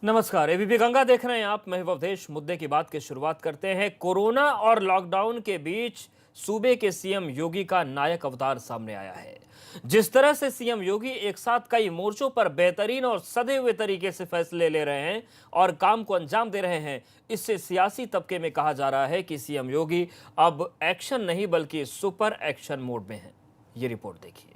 नमस्कार, एबीपी गंगा देख रहे हैं आप। मैं अवधेश। मुद्दे की बात की शुरुआत करते हैं। कोरोना और लॉकडाउन के बीच सूबे के सीएम योगी का नायक अवतार सामने आया है। जिस तरह से सीएम योगी एक साथ कई मोर्चों पर बेहतरीन और सधे हुए तरीके से फैसले ले रहे हैं और काम को अंजाम दे रहे हैं, इससे सियासी तबके में कहा जा रहा है कि सीएम योगी अब एक्शन नहीं बल्कि सुपर एक्शन मोड में हैं। ये रिपोर्ट देखिए।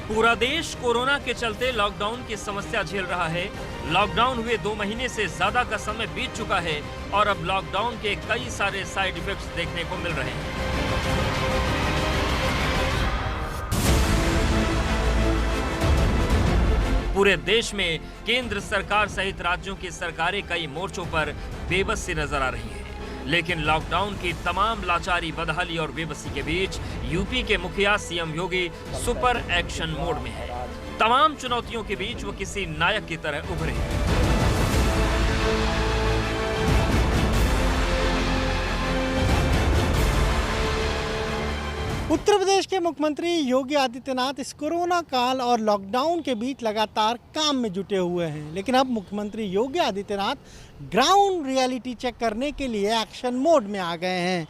पूरा देश कोरोना के चलते लॉकडाउन की समस्या झेल रहा है। लॉकडाउन हुए 2 महीने से ज्यादा का समय बीत चुका है और अब लॉकडाउन के कई सारे साइड इफेक्ट्स देखने को मिल रहे हैं। पूरे देश में केंद्र सरकार सहित राज्यों की सरकारें कई मोर्चों पर बेबस सी नजर आ रही हैं। लेकिन लॉकडाउन की तमाम लाचारी, बदहाली और बेबसी के बीच यूपी के मुखिया सीएम योगी सुपर एक्शन मोड में है। तमाम चुनौतियों के बीच वो किसी नायक की तरह उभरे। उत्तर प्रदेश के मुख्यमंत्री योगी आदित्यनाथ इस कोरोना काल और लॉकडाउन के बीच लगातार काम में जुटे हुए हैं, लेकिन अब मुख्यमंत्री Yogi Adityanath ground reality check करने के लिए एक्शन मोड में आ गए हैं।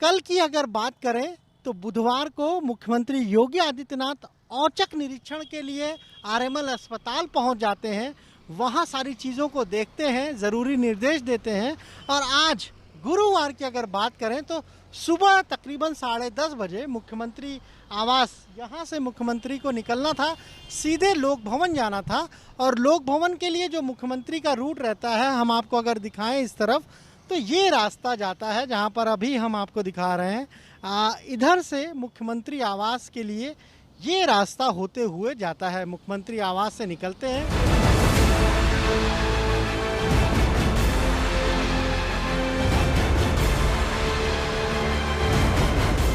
कल की अगर बात करें तो बुधवार को मुख्यमंत्री योगी आदित्यनाथ औचक निरीक्षण के लिए आरएमएल अस्पताल पहुंच जाते हैं, वहां सारी चीज़ों को देखते हैं, ज़रूरी निर्देश देते हैं। और आज गुरुवार की अगर बात करें तो सुबह तकरीबन 10:30 बजे मुख्यमंत्री आवास, यहाँ से मुख्यमंत्री को निकलना था, सीधे लोक भवन जाना था। और लोक भवन के लिए जो मुख्यमंत्री का रूट रहता है, हम आपको अगर दिखाएं इस तरफ, तो ये रास्ता जाता है जहाँ पर अभी हम आपको दिखा रहे हैं। इधर से मुख्यमंत्री आवास के लिए ये रास्ता होते हुए जाता है। मुख्यमंत्री आवास से निकलते हैं।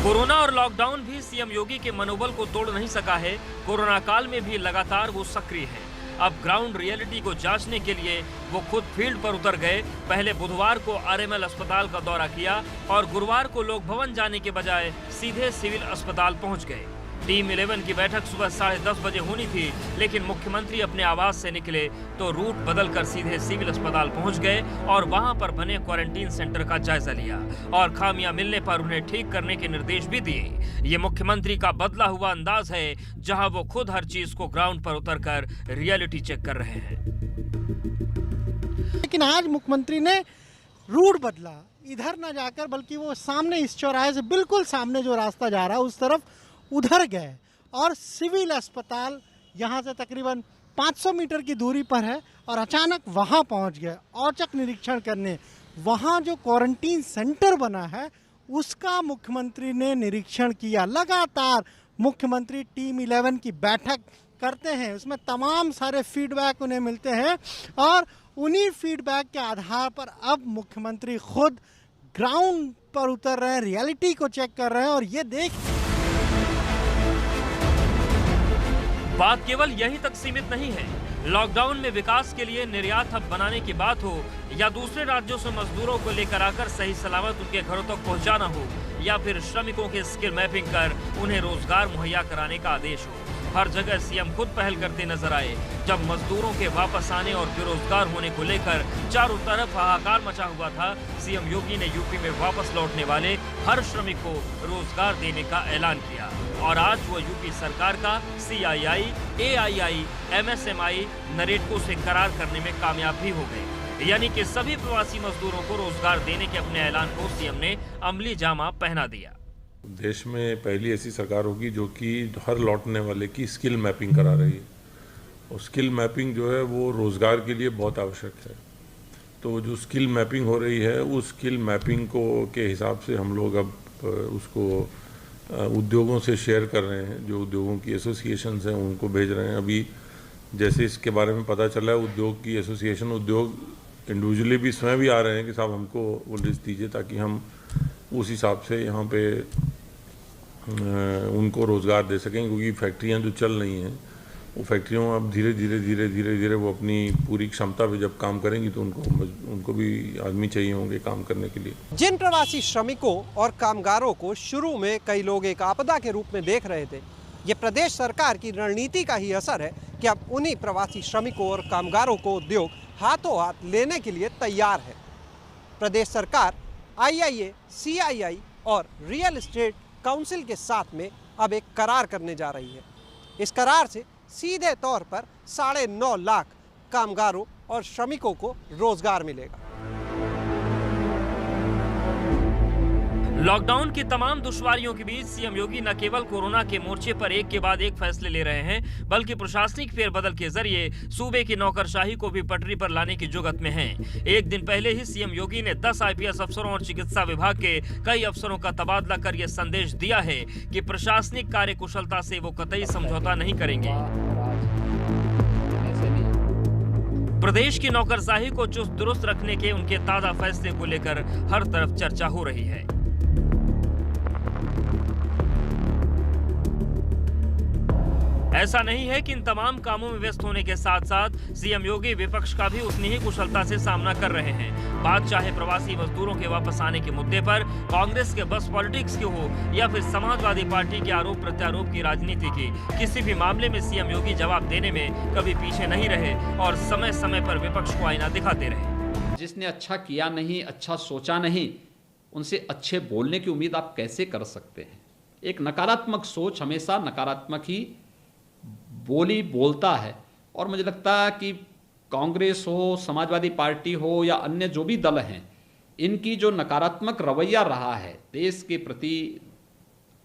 कोरोना और लॉकडाउन भी सीएम योगी के मनोबल को तोड़ नहीं सका है। कोरोना काल में भी लगातार वो सक्रिय है। अब ग्राउंड रियलिटी को जांचने के लिए वो खुद फील्ड पर उतर गए। पहले बुधवार को आरएमएल अस्पताल का दौरा किया और गुरुवार को लोक भवन जाने के बजाय सीधे सिविल अस्पताल पहुंच गए। टीम 11 की बैठक सुबह 10:30 बजे होनी थी, लेकिन मुख्यमंत्री अपने आवास से निकले तो रूट बदलकर सीधे सिविल अस्पताल पहुंच गए और वहां पर बने क्वारंटीन सेंटर का जायजा लिया और खामियां मिलने पर उन्हें ठीक करने के निर्देश भी दिए। ये मुख्यमंत्री का बदला हुआ अंदाज है, जहां वो खुद हर चीज को ग्राउंड पर उतरकर रियलिटी चेक कर रहे हैं। लेकिन आज मुख्यमंत्री ने रूट बदला, इधर ना जाकर बल्कि वो सामने इस चौराहे से बिल्कुल सामने जो रास्ता जा रहा है उस तरफ उधर गए और सिविल अस्पताल यहाँ से तकरीबन 500 मीटर की दूरी पर है और अचानक वहाँ पहुँच गए औचक निरीक्षण करने। वहाँ जो क्वारंटीन सेंटर बना है उसका मुख्यमंत्री ने निरीक्षण किया। लगातार मुख्यमंत्री टीम 11 की बैठक करते हैं, उसमें तमाम सारे फीडबैक उन्हें मिलते हैं और उन्हीं फीडबैक के आधार पर अब मुख्यमंत्री खुद ग्राउंड पर उतर रहे हैं, रियलिटी को चेक कर रहे हैं। और ये देख, बात केवल यहीं तक सीमित नहीं है। लॉकडाउन में विकास के लिए निर्यात हब बनाने की बात हो या दूसरे राज्यों से मजदूरों को लेकर आकर सही सलामत उनके घरों तक पहुंचाना हो या फिर श्रमिकों के स्किल मैपिंग कर उन्हें रोजगार मुहैया कराने का आदेश हो, हर जगह सीएम खुद पहल करते नजर आए। जब मजदूरों के वापस आने और बेरोजगार होने को लेकर चारों तरफ हाहाकार मचा हुआ था, सीएम योगी ने यूपी में वापस लौटने वाले हर श्रमिक को रोजगार देने का ऐलान किया और आज वो यूपी सरकार का सीआईआई, एआईआई, एमएसएमई, नरेटको से करार करने में कामयाब भी हो गए। यानी कि सभी प्रवासी मजदूरों को रोजगार देने के अपने ऐलान को सीएम ने अमली जामा पहना दिया। देश में पहली ऐसी सरकार होगी जो कि हर लौटने वाले की स्किल मैपिंग करा रही है और स्किल मैपिंग जो है वो रोज़गार के लिए बहुत आवश्यक है। तो जो स्किल मैपिंग हो रही है उस स्किल मैपिंग को के हिसाब से हम लोग अब उसको उद्योगों से शेयर कर रहे हैं, जो उद्योगों की एसोसिएशंस हैं उनको भेज रहे हैं। अभी जैसे इसके बारे में पता चला है, उद्योग की एसोसिएशन, उद्योग इंडिविजुअली भी स्वयं भी आ रहे हैं कि साहब हमको वो लिस्ट दीजिए, ताकि हम उस हिसाब से यहाँ पे उनको रोज़गार दे सकें, क्योंकि फैक्ट्रियाँ जो चल रही हैं वो फैक्ट्रियों में अब धीरे धीरे वो अपनी पूरी क्षमता पे जब काम करेंगी तो उनको भी आदमी चाहिए होंगे काम करने के लिए। जिन प्रवासी श्रमिकों और कामगारों को शुरू में कई लोग एक आपदा के रूप में देख रहे थे, ये प्रदेश सरकार की रणनीति का ही असर है कि अब उन्हीं प्रवासी श्रमिकों और कामगारों को उद्योग हाथों हाथ लेने के लिए तैयार है। प्रदेश सरकार आईआईए, सीआईआई और रियल एस्टेट काउंसिल के साथ में अब एक करार करने जा रही है। इस करार से सीधे तौर पर 9.5 लाख कामगारों और श्रमिकों को रोजगार मिलेगा। लॉकडाउन की तमाम दुश्वारियों के बीच सीएम योगी न केवल कोरोना के मोर्चे पर एक के बाद एक फैसले ले रहे हैं, बल्कि प्रशासनिक फेरबदल के जरिए सूबे की नौकरशाही को भी पटरी पर लाने की जुगत में हैं। एक दिन पहले ही सीएम योगी ने 10 आईपीएस अफसरों और चिकित्सा विभाग के कई अफसरों का तबादला कर यह संदेश दिया है कि प्रशासनिक कार्यकुशलता से वो कतई समझौता नहीं करेंगे। प्रदेश की नौकरशाही को चुस्त दुरुस्त रखने के उनके ताजा फैसले को लेकर हर तरफ चर्चा हो रही है। ऐसा नहीं है कि इन तमाम कामों में व्यस्त होने के साथ साथ सीएम योगी विपक्ष का भी उतनी ही कुशलता से सामना कर रहे हैं। बात चाहे प्रवासी मजदूरों के वापस आने के मुद्दे पर कांग्रेस के बस पॉलिटिक्स की हो या फिर समाजवादी पार्टी के आरोप प्रत्यारोप की राजनीति की, किसी भी मामले में सीएम योगी जवाब देने में कभी पीछे नहीं रहे और समय समय पर विपक्ष को आईना दिखाते रहे। जिसने अच्छा किया नहीं, अच्छा सोचा नहीं, उनसे अच्छे बोलने की उम्मीद आप कैसे कर सकते हैं? एक नकारात्मक सोच हमेशा नकारात्मक ही बोलता है। और मुझे लगता है कि कांग्रेस हो, समाजवादी पार्टी हो या अन्य जो भी दल हैं, इनकी जो नकारात्मक रवैया रहा है देश के प्रति,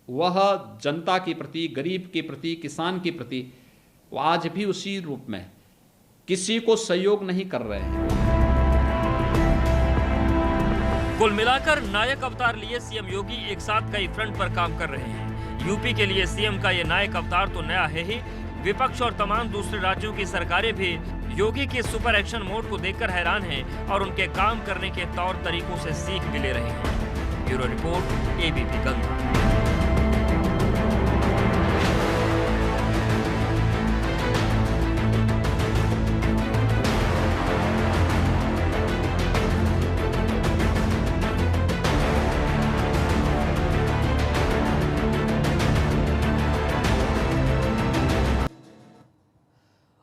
वह जनता के प्रति, गरीब के प्रति, किसान के प्रति, वो आज भी उसी रूप में किसी को सहयोग नहीं कर रहे हैं। कुल मिलाकर नायक अवतार लिए सीएम योगी एक साथ कई फ्रंट पर काम कर रहे हैं। यूपी के लिए सीएम का ये नायक अवतार तो नया है ही, विपक्ष और तमाम दूसरे राज्यों की सरकारें भी योगी के सुपर एक्शन मोड को देखकर हैरान हैं और उनके काम करने के तौर तरीकों से सीख भी ले रहे हैं। Bureau report, ABP Ganga.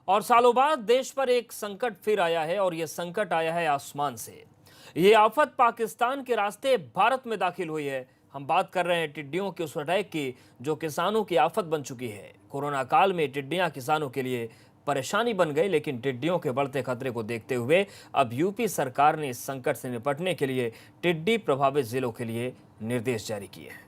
और सालों बाद देश पर एक संकट फिर आया है और यह संकट आया है आसमान से। ये आफत पाकिस्तान के रास्ते भारत में दाखिल हुई है। हम बात कर रहे हैं टिड्डियों के उस अटैक की जो किसानों की आफत बन चुकी है। कोरोना काल में टिड्डियां किसानों के लिए परेशानी बन गई, लेकिन टिड्डियों के बढ़ते खतरे को देखते हुए अब यूपी सरकार ने इस संकट से निपटने के लिए टिड्डी प्रभावित जिलों के लिए निर्देश जारी किए हैं।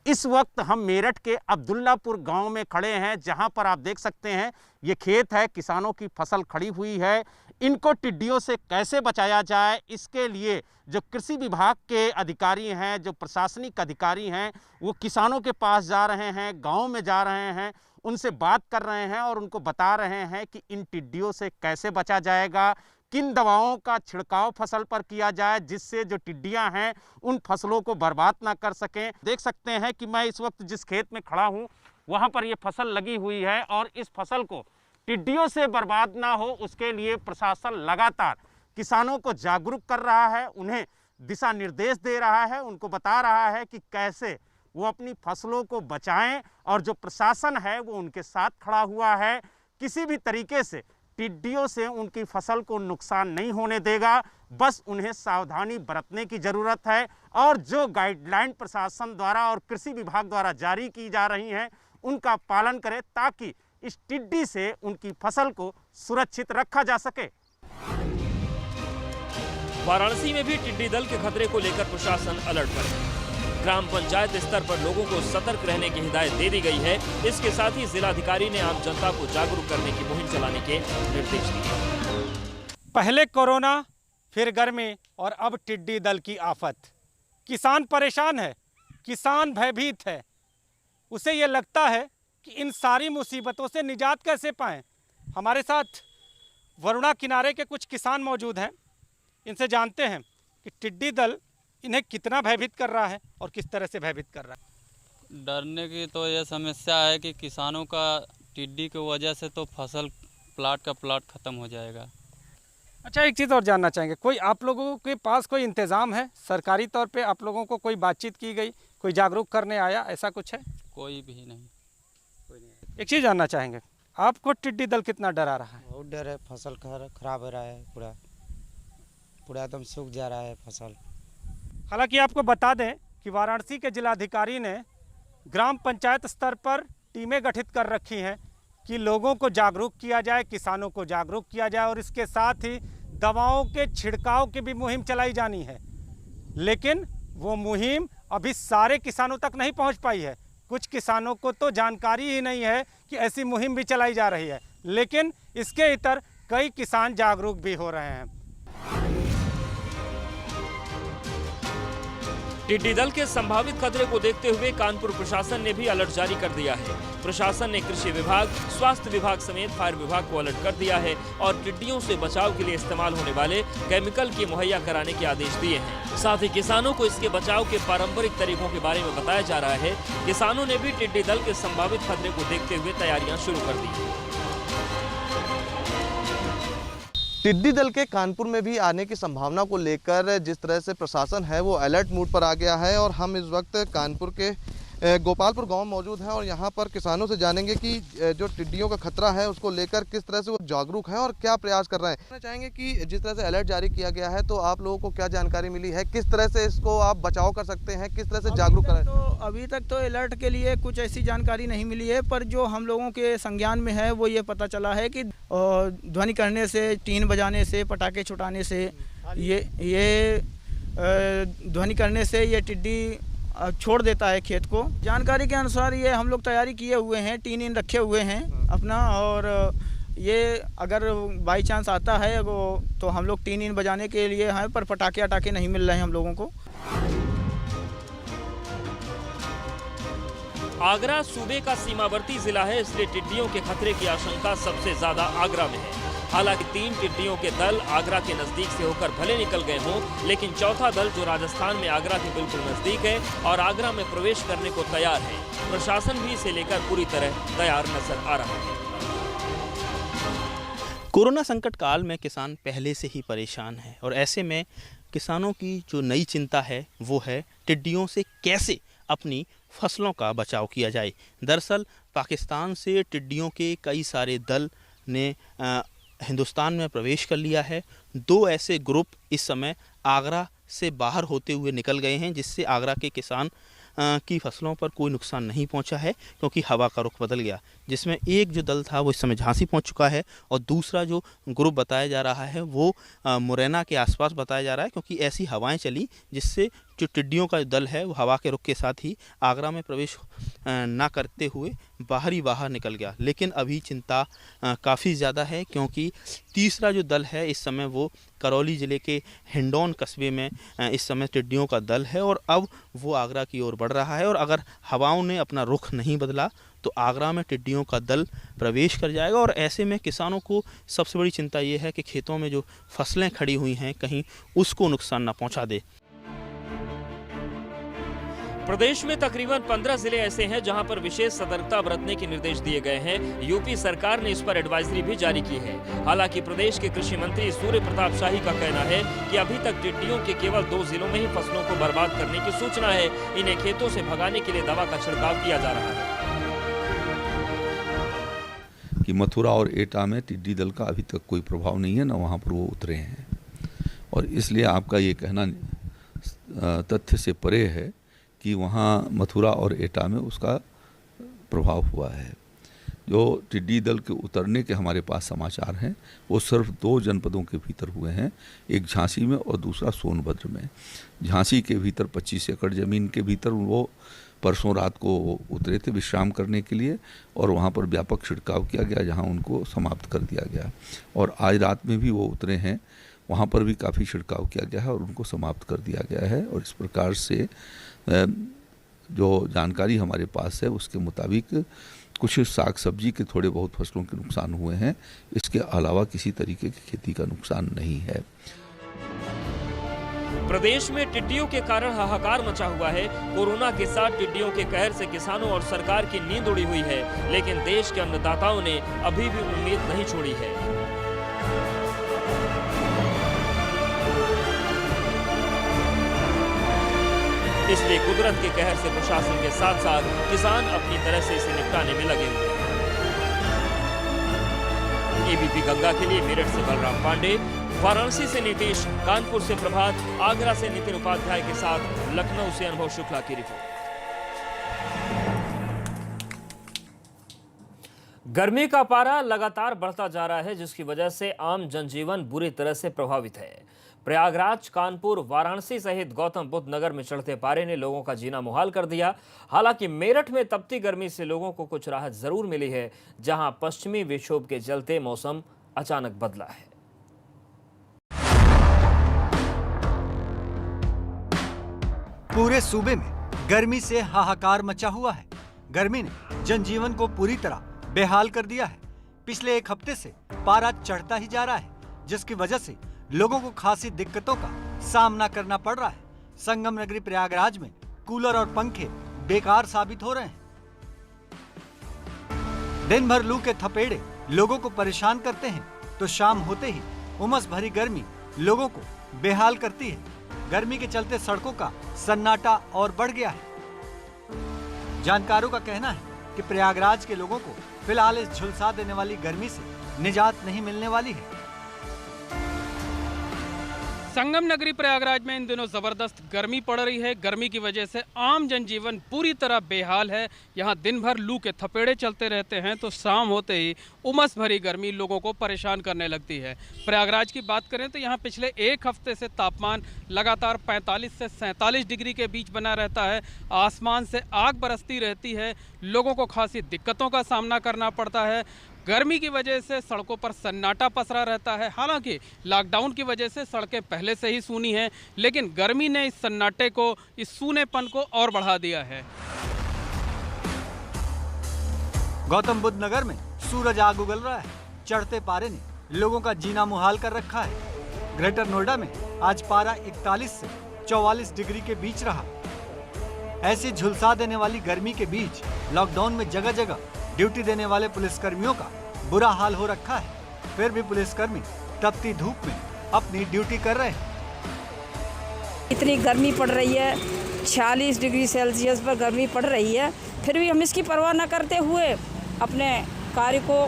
इस वक्त हम मेरठ के अब्दुल्लापुर गांव में खड़े हैं, जहां पर आप देख सकते हैं ये खेत है, किसानों की फसल खड़ी हुई है। इनको टिड्डियों से कैसे बचाया जाए, इसके लिए जो कृषि विभाग के अधिकारी हैं, जो प्रशासनिक अधिकारी हैं, वो किसानों के पास जा रहे हैं, गांव में जा रहे हैं, उनसे बात कर रहे हैं और उनको बता रहे हैं कि इन टिड्डियों से कैसे बचा जाएगा, किन दवाओं का छिड़काव फसल पर किया जाए जिससे जो टिड्डियां हैं उन फसलों को बर्बाद ना कर सकें। देख सकते हैं कि मैं इस वक्त जिस खेत में खड़ा हूं वहां पर ये फसल लगी हुई है और इस फसल को टिड्डियों से बर्बाद ना हो उसके लिए प्रशासन लगातार किसानों को जागरूक कर रहा है, उन्हें दिशा निर्देश दे रहा है, उनको बता रहा है कि कैसे वो अपनी फसलों को बचाएं और जो प्रशासन है वो उनके साथ खड़ा हुआ है। किसी भी तरीके से टिड्डियों से उनकी फसल को नुकसान नहीं होने देगा, बस उन्हें सावधानी बरतने की ज़रूरत है और जो गाइडलाइन प्रशासन द्वारा और कृषि विभाग द्वारा जारी की जा रही हैं उनका पालन करें ताकि इस टिड्डी से उनकी फसल को सुरक्षित रखा जा सके। वाराणसी में भी टिड्डी दल के खतरे को लेकर प्रशासन अलर्ट पर है। ग्राम पंचायत स्तर पर लोगों को सतर्क रहने की हिदायत दे दी गई है। इसके साथ ही जिलाधिकारी ने आम जनता को जागरूक करने की मुहिम चलाने के निर्देश दिए। पहले कोरोना, फिर गर्मी और अब टिड्डी दल की आफत। किसान परेशान है, किसान भयभीत है। उसे ये लगता है कि इन सारी मुसीबतों से निजात कैसे पाएं। हमारे साथ वरुणा किनारे के कुछ किसान मौजूद हैं, इनसे जानते हैं कि टिड्डी दल इन्हें कितना भयभीत कर रहा है और किस तरह से भयभीत कर रहा है। डरने की तो ये समस्या है कि किसानों का टिड्डी की वजह से तो फसल प्लाट का प्लाट ख़त्म हो जाएगा। अच्छा, एक चीज़ और जानना चाहेंगे, कोई आप लोगों के पास कोई इंतज़ाम है सरकारी तौर पे, आप लोगों को कोई बातचीत की गई, कोई जागरूक करने आया, ऐसा कुछ है? कोई भी नहीं। एक चीज़ जानना चाहेंगे, आपको टिड्डी दल कितना डरा रहा है? बहुत डर है, फसल खराब हो रहा है, पूरा एकदम सूख जा रहा है फसल। हालांकि आपको बता दें कि वाराणसी के जिलाधिकारी ने ग्राम पंचायत स्तर पर टीमें गठित कर रखी हैं कि लोगों को जागरूक किया जाए, किसानों को जागरूक किया जाए और इसके साथ ही दवाओं के छिड़काव की भी मुहिम चलाई जानी है। लेकिन वो मुहिम अभी सारे किसानों तक नहीं पहुंच पाई है। कुछ किसानों को तो जानकारी ही नहीं है कि ऐसी मुहिम भी चलाई जा रही है, लेकिन इसके इतर कई किसान जागरूक भी हो रहे हैं। टिड्डी दल के संभावित खतरे को देखते हुए कानपुर प्रशासन ने भी अलर्ट जारी कर दिया है। प्रशासन ने कृषि विभाग, स्वास्थ्य विभाग समेत फायर विभाग को अलर्ट कर दिया है और टिड्डियों से बचाव के लिए इस्तेमाल होने वाले केमिकल के मुहैया कराने के आदेश दिए हैं। साथ ही किसानों को इसके बचाव के पारंपरिक तरीकों के बारे में बताया जा रहा है। किसानों ने भी टिड्डी दल के संभावित खतरे को देखते हुए तैयारियां शुरू कर दी। टिड्डी दल के कानपुर में भी आने की संभावना को लेकर जिस तरह से प्रशासन है वो अलर्ट मोड पर आ गया है और हम इस वक्त कानपुर के गोपालपुर गांव मौजूद हैं और यहां पर किसानों से जानेंगे कि जो टिड्डियों का खतरा है उसको लेकर किस तरह से वो जागरूक हैं और क्या प्रयास कर रहे हैं। कहना चाहेंगे कि जिस तरह से अलर्ट जारी किया गया है तो आप लोगों को क्या जानकारी मिली है, किस तरह से इसको आप बचाव कर सकते हैं, किस तरह से जागरूक करें? अभी तक तो अलर्ट के लिए कुछ ऐसी जानकारी नहीं मिली है, पर जो हम लोगों के संज्ञान में है वो ये पता चला है कि ध्वनि करने से, टीन बजाने से, पटाखे छुटाने से, ये ध्वनि करने से ये टिड्डी छोड़ देता है खेत को। जानकारी के अनुसार ये हम लोग तैयारी किए हुए हैं, टीन रखे हुए हैं अपना, और ये अगर बाई चांस आता है वो तो हम लोग टीन बजाने के लिए हैं, पर पटाखे अटाखे नहीं मिल रहे हैं हम लोगों को। आगरा सूबे का सीमावर्ती जिला है, इसलिए टिड्डियों के खतरे की आशंका सबसे ज्यादा आगरा में है। हालांकि 3 टिड्डियों के दल आगरा के नजदीक से होकर भले निकल गए हों, लेकिन चौथा दल जो राजस्थान में आगरा के बिल्कुल नजदीक है और आगरा में प्रवेश करने को तैयार है। प्रशासन भी इसे लेकर पूरी तरह तैयार नजर आ रहा है। कोरोना संकट काल में किसान पहले से ही परेशान है और ऐसे में किसानों की जो नई चिंता है वो है टिड्डियों से कैसे अपनी फसलों का बचाव किया जाए। दरअसल पाकिस्तान से टिड्डियों के कई सारे दल ने हिंदुस्तान में प्रवेश कर लिया है। 2 ऐसे ग्रुप इस समय आगरा से बाहर होते हुए निकल गए हैं, जिससे आगरा के किसान की फसलों पर कोई नुकसान नहीं पहुंचा है, क्योंकि हवा का रुख बदल गया। जिसमें एक जो दल था वो इस समय झांसी पहुंच चुका है और दूसरा जो ग्रुप बताया जा रहा है वो मुरैना के आसपास बताया जा रहा है, क्योंकि ऐसी हवाएं चली जिससे जो टिड्डियों का दल है वो हवा के रुख के साथ ही आगरा में प्रवेश ना करते हुए बाहर निकल गया। लेकिन अभी चिंता काफ़ी ज़्यादा है, क्योंकि तीसरा जो दल है इस समय वो करौली ज़िले के हिंडौन कस्बे में इस समय टिड्डियों का दल है और अब वो आगरा की ओर बढ़ रहा है। और अगर हवाओं ने अपना रुख नहीं बदला तो आगरा में टिड्डियों का दल प्रवेश कर जाएगा। और ऐसे में किसानों को सबसे बड़ी चिंता ये है कि खेतों में जो फसलें खड़ी हुई हैं कहीं उसको नुकसान ना पहुंचा दे। प्रदेश में तकरीबन 15 जिले ऐसे हैं जहां पर विशेष सतर्कता बरतने के निर्देश दिए गए हैं। यूपी सरकार ने इस पर एडवाइजरी भी जारी की है। हालांकि प्रदेश के कृषि मंत्री सूर्य प्रताप शाही का कहना है कि अभी तक टिड्डियों के केवल 2 जिलों में ही फसलों को बर्बाद करने की सूचना है। इन्हें खेतों से भगाने के लिए दवा का छिड़काव किया जा रहा है। कि मथुरा और एटा में टिड्डी दल का अभी तक कोई प्रभाव नहीं है, न वहाँ पर वो उतरे हैं, और इसलिए आपका ये कहना तथ्य से परे है कि वहाँ मथुरा और एटा में उसका प्रभाव हुआ है। जो टिड्डी दल के उतरने के हमारे पास समाचार हैं वो सिर्फ 2 जनपदों के भीतर हुए हैं, एक झांसी में और दूसरा सोनभद्र में। झांसी के भीतर 25 एकड़ ज़मीन के भीतर वो परसों रात को उतरे थे विश्राम करने के लिए, और वहाँ पर व्यापक छिड़काव किया गया जहाँ उनको समाप्त कर दिया गया। और आज रात में भी वो उतरे हैं, वहाँ पर भी काफ़ी छिड़काव किया गया है और उनको समाप्त कर दिया गया है। और इस प्रकार से जो जानकारी हमारे पास है उसके मुताबिक कुछ साग सब्जी के थोड़े बहुत फसलों के नुकसान हुए हैं, इसके अलावा किसी तरीके की खेती का नुकसान नहीं है। प्रदेश में टिड्डियों के कारण हाहाकार मचा हुआ है। कोरोना के साथ टिड्डियों के कहर से किसानों और सरकार की नींद उड़ी हुई है, लेकिन देश के अन्नदाताओं ने अभी भी उम्मीद नहीं छोड़ी है। इसलिए कुदरत के कहर से प्रशासन के साथ साथ किसान अपनी तरह से इसे निपटाने में लगे हुए हैं। एबीपी गंगा के लिए मेरठ से बलराम पांडे, वाराणसी से नीतीश, कानपुर से प्रभात, आगरा से नितिन उपाध्याय के साथ लखनऊ से अनुभव शुक्ला की रिपोर्ट। गर्मी का पारा लगातार बढ़ता जा रहा है, जिसकी वजह से आम जनजीवन बुरी तरह से प्रभावित है। प्रयागराज, कानपुर, वाराणसी सहित गौतम बुद्ध नगर में चढ़ते पारे ने लोगों का जीना मुहाल कर दिया। हालांकि मेरठ में तपती गर्मी से लोगों को कुछ राहत जरूर मिली है, जहां पश्चिमी विक्षोभ के चलते मौसम अचानक बदला है। पूरे सूबे में गर्मी से हाहाकार मचा हुआ है। गर्मी ने जनजीवन को पूरी तरह बेहाल कर दिया है। पिछले 1 हफ्ते से पारा चढ़ता ही जा रहा है, जिसकी वजह से लोगों को खासी दिक्कतों का सामना करना पड़ रहा है। संगम नगरी प्रयागराज में कूलर और पंखे बेकार साबित हो रहे हैं। दिन भर लू के थपेड़े लोगों को परेशान करते हैं, तो शाम होते ही उमस भरी गर्मी लोगों को बेहाल करती है। गर्मी के चलते सड़कों का सन्नाटा और बढ़ गया है। जानकारों का कहना है कि प्रयागराज के लोगों को फिलहाल इस झुलसा देने वाली गर्मी से निजात नहीं मिलने वाली है। संगम नगरी प्रयागराज में इन दिनों जबरदस्त गर्मी पड़ रही है। गर्मी की वजह से आम जनजीवन पूरी तरह बेहाल है। यहाँ दिन भर लू के थपेड़े चलते रहते हैं, तो शाम होते ही उमस भरी गर्मी लोगों को परेशान करने लगती है। प्रयागराज की बात करें तो यहाँ पिछले 1 हफ्ते से तापमान लगातार 45 से 47 डिग्री के बीच बना रहता है। आसमान से आग बरसती रहती है, लोगों को खासी दिक्कतों का सामना करना पड़ता है। गर्मी की वजह से सड़कों पर सन्नाटा पसरा रहता है। हालांकि लॉकडाउन की वजह से सड़कें पहले से ही सूनी हैं, लेकिन गर्मी ने इस सन्नाटे को, इस सूनेपन को और बढ़ा दिया है। गौतम बुद्ध नगर में सूरज आग उगल रहा है। चढ़ते पारे ने लोगों का जीना मुहाल कर रखा है। ग्रेटर नोएडा में आज पारा 41 से 44 डिग्री के बीच रहा। ऐसी झुलसा देने वाली गर्मी के बीच लॉकडाउन में जगह जगह ड्यूटी देने वाले पुलिसकर्मियों का बुरा हाल हो रखा है। फिर भी पुलिसकर्मी तपती धूप में अपनी ड्यूटी कर रहे हैं। इतनी गर्मी पड़ रही है, 46 डिग्री सेल्सियस पर गर्मी पड़ रही है, फिर भी हम इसकी परवाह न करते हुए अपने कार्य को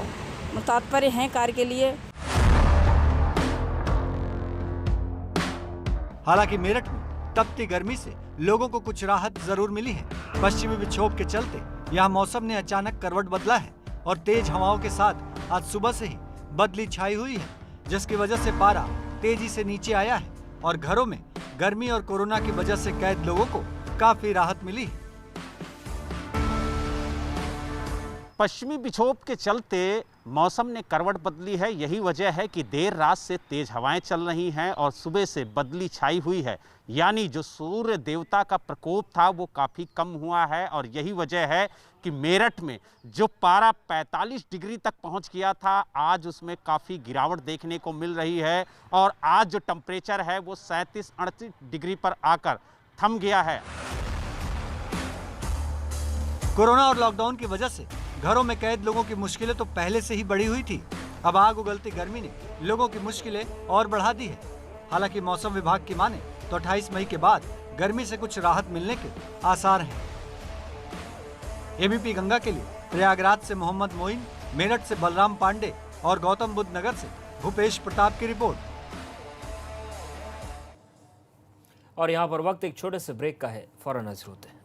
तत्पर हैं कार्य के लिए। हालांकि मेरठ में तपती गर्मी से लोगों को कुछ राहत जरूर मिली है। पश्चिमी विक्षोभ के चलते यहाँ मौसम ने अचानक करवट बदला है और तेज हवाओं के साथ आज सुबह से ही बदली छाई हुई है, जिसकी वजह से पारा तेजी से नीचे आया है और घरों में गर्मी और कोरोना की वजह से कैद लोगों को काफी राहत मिली है। पश्चिमी विक्षोभ के चलते मौसम ने करवट बदली है। यही वजह है कि देर रात से तेज हवाएं चल रही हैं और सुबह से बदली छाई हुई है, यानी जो सूर्य देवता का प्रकोप था वो काफ़ी कम हुआ है। और यही वजह है कि मेरठ में जो पारा 45 डिग्री तक पहुंच गया था, आज उसमें काफ़ी गिरावट देखने को मिल रही है और आज जो टेम्परेचर है वो 37-38 डिग्री पर आकर थम गया है। कोरोना और लॉकडाउन की वजह से घरों में कैद लोगों की मुश्किलें तो पहले से ही बढ़ी हुई थी। अब आग उगलती गर्मी ने लोगों की मुश्किलें और बढ़ा दी है। हालांकि मौसम विभाग की माने तो 28 मई के बाद गर्मी से कुछ राहत मिलने के आसार हैं। एबीपी गंगा के लिए प्रयागराज से मोहम्मद मोइन, मेरठ से बलराम पांडे और गौतम बुद्ध नगर से भूपेश प्रताप की रिपोर्ट। और यहाँ पर वक्त एक छोटे से ब्रेक का है, फौरन हाजिर होते हैं।